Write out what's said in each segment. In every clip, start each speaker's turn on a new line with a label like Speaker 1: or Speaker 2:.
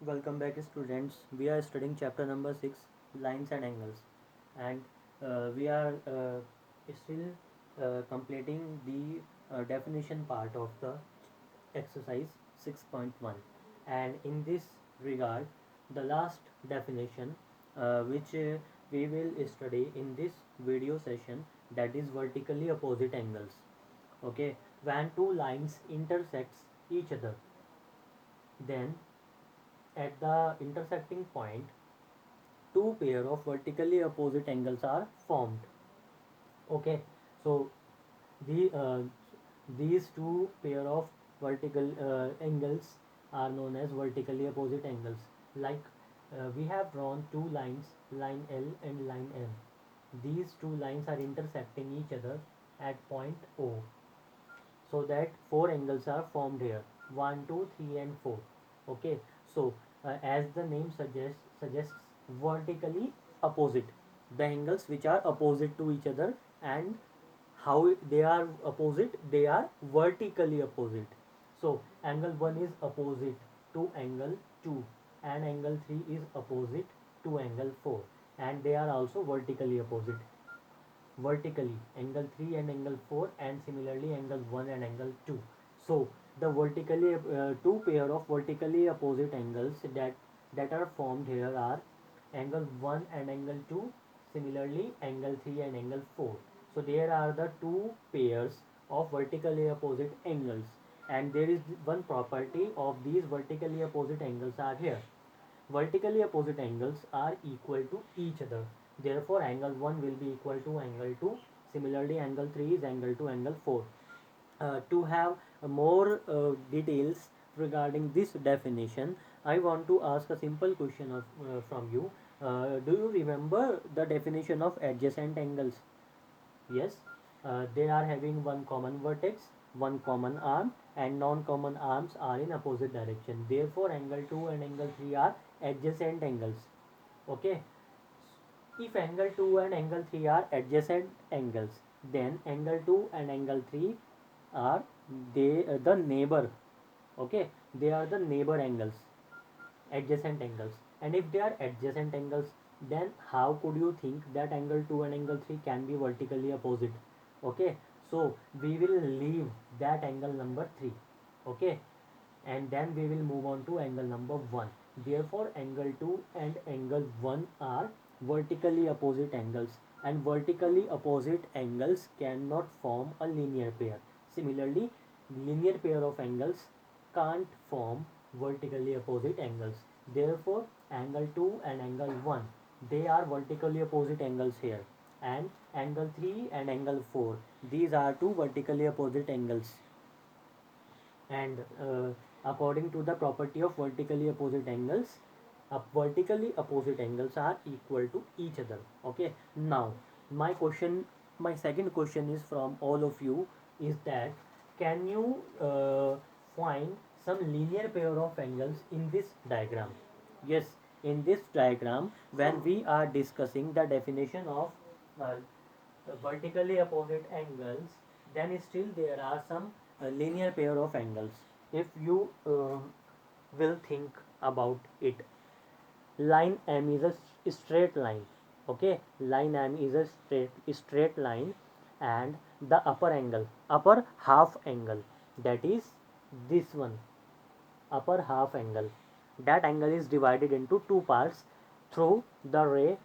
Speaker 1: Welcome back, students. We are studying chapter number 6, lines and angles, and we are still completing the definition part of the exercise 6.1. And in this regard, the last definition which we will study in this video session, that is vertically opposite angles. Okay, when two lines intersects each other, then at the intersecting point, two pair of vertically opposite angles are formed. Okay, so the these two pair of vertical angles are known as vertically opposite angles. Like we have drawn two lines, line L and line M. These two lines are intersecting each other at point O, so that four angles are formed here: 1 2 3 and 4. Okay, so as the name suggests vertically opposite, the angles which are opposite to each other. And how they are opposite? They are vertically opposite. So angle 1 is opposite to angle 2, and angle 3 is opposite to angle 4, and they are also vertically opposite vertically, angle 3 and angle 4, and similarly angle 1 and angle 2. So the vertically two pair of vertically opposite angles that are formed here are angle 1 and angle 2, similarly angle 3 and angle 4. So there are the two pairs of vertically opposite angles, and there is one property of these vertically opposite angles are here: vertically opposite angles are equal to each other. Therefore angle 1 will be equal to angle 2. Similarly angle 3 is angle to angle 4. To have more details regarding this definition, I want to ask a simple question from you. Do you remember the definition of adjacent angles? Yes, they are having one common vertex, one common arm, and non-common arms are in opposite direction. Therefore angle 2 and angle 3 are adjacent angles. Okay, if angle 2 and angle 3 are adjacent angles, then angle 2 and angle 3 are the neighbor. Okay, they are the neighbor angles, adjacent angles. And if they are adjacent angles, then how could you think that angle 2 and angle 3 can be vertically opposite? Okay, so we will leave that angle number 3. Okay, and then we will move on to angle number 1. Therefore angle 2 and angle 1 are vertically opposite angles, and vertically opposite angles cannot form a linear pair. Similarly, linear pair of angles can't form vertically opposite angles. Therefore angle 2 and angle 1, they are vertically opposite angles here, and angle 3 and angle 4, these are two vertically opposite angles. And according to the property of vertically opposite angles, vertically opposite angles are equal to each other. Okay, now my second question is from all of you, is that can you find some linear pair of angles in this diagram? Yes, in this diagram, when we are discussing the definition of uh, vertically opposite angles, then still there are some linear pair of angles. If you will think about it, line M is a straight line. Okay, line M is a straight line, and the upper half angle, that is this one, upper half angle, that angle is divided into two parts through the ray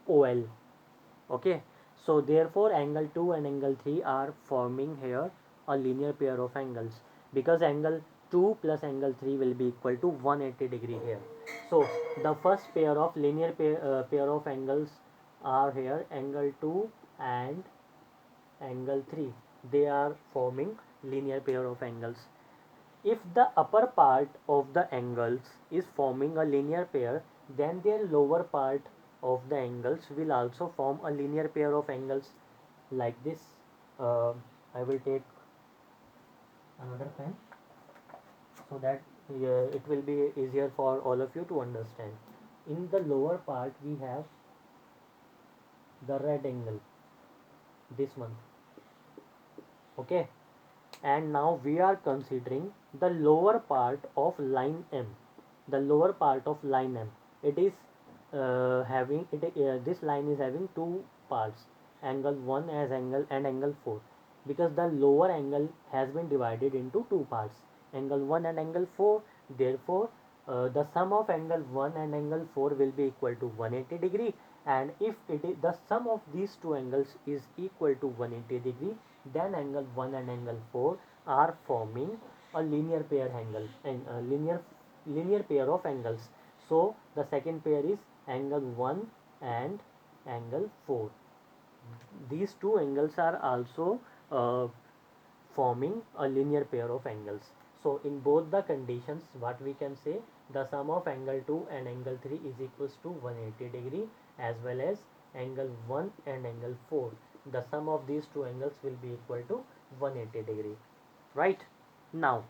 Speaker 1: OL. Okay, so therefore angle 2 and angle 3 are forming here a linear pair of angles, because angle 2 plus angle 3 will be equal to 180 degree here. So the first pair of linear pair of angles are here angle 2 and angle 3. They are forming linear pair of angles. If the upper part of the angles is forming a linear pair, then their lower part of the angles will also form a linear pair of angles, like this. Uh, I will take another pen so that it will be easier for all of you to understand. In the lower part, we have the red angle, this one. Okay, and now we are considering the lower part of line M. the lower part of line M, it is having it this line is having two parts, angle 1 as angle and angle 4, because the lower angle has been divided into two parts, angle 1 and angle 4. Therefore the sum of angle 1 and angle 4 will be equal to 180 degree, and if it is the sum of these two angles is equal to 180 degree, then angle 1 and angle 4 are forming a linear pair angle and a linear pair of angles. So the second pair is angle 1 and angle 4. These two angles are also forming a linear pair of angles. So in both the conditions, what we can say, the sum of angle 2 and angle 3 is equals to 180 degree, as well as angle 1 and angle 4, the sum of these two angles will be equal to 180 degree. Right? Now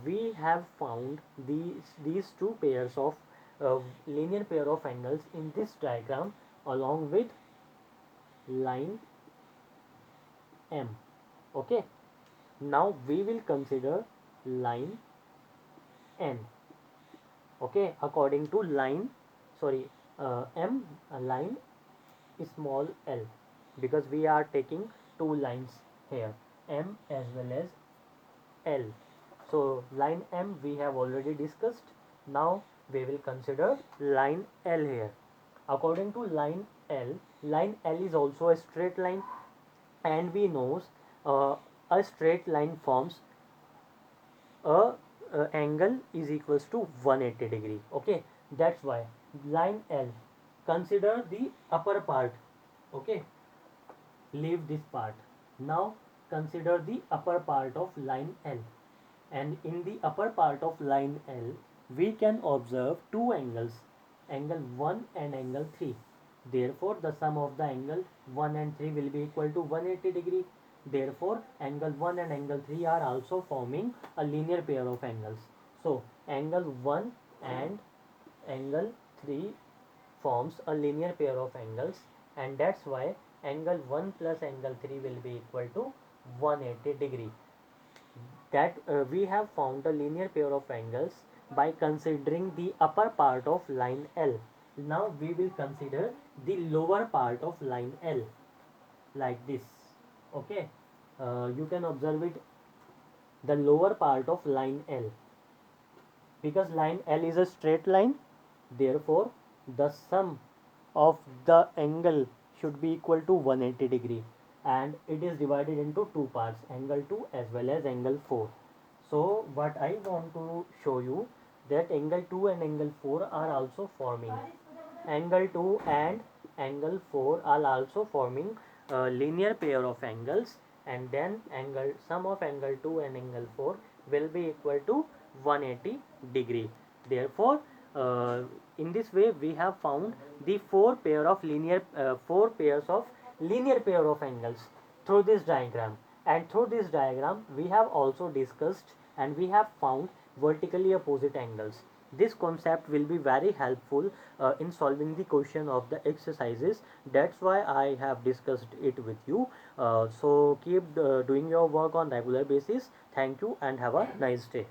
Speaker 1: we have found these two pairs of linear pair of angles in this diagram along with line M. Okay, now we will consider line N. Okay, according to line, sorry, M, line small l, because we are taking two lines here, M as well as L. So line M we have already discussed. Now we will consider line L here. According to line L is also a straight line, and we knows a straight line forms a angle is equals to 180 degree. Okay, that's why line L, consider the upper part. Okay, leave this part. Now consider the upper part of line L, and in the upper part of line L we can observe two angles, angle 1 and angle 3. Therefore the sum of the angle 1 and 3 will be equal to 180 degree. Therefore angle 1 and angle 3 are also forming a linear pair of angles. So angle 1 and angle 3 forms a linear pair of angles, and that's why angle 1 plus angle 3 will be equal to 180 degree. That we have found a linear pair of angles by considering the upper part of line L. Now we will consider the lower part of line L, like this. Okay, you can observe it, the lower part of line L, because line L is a straight line. Therefore the sum of the angle should be equal to 180 degree, and it is divided into two parts, angle 2 as well as angle 4. So what I want to show you, that angle 2 and angle 4 are also forming, angle 2 and angle 4 are also forming a linear pair of angles, and then angle sum of angle 2 and angle 4 will be equal to 180 degree. Therefore in this way we have found the four pairs of linear pair of angles through this diagram, and through this diagram we have also discussed and we have found vertically opposite angles. This concept will be very helpful in solving the question of the exercises. That's why I have discussed it with you. So keep doing your work on regular basis. Thank you and have a nice day.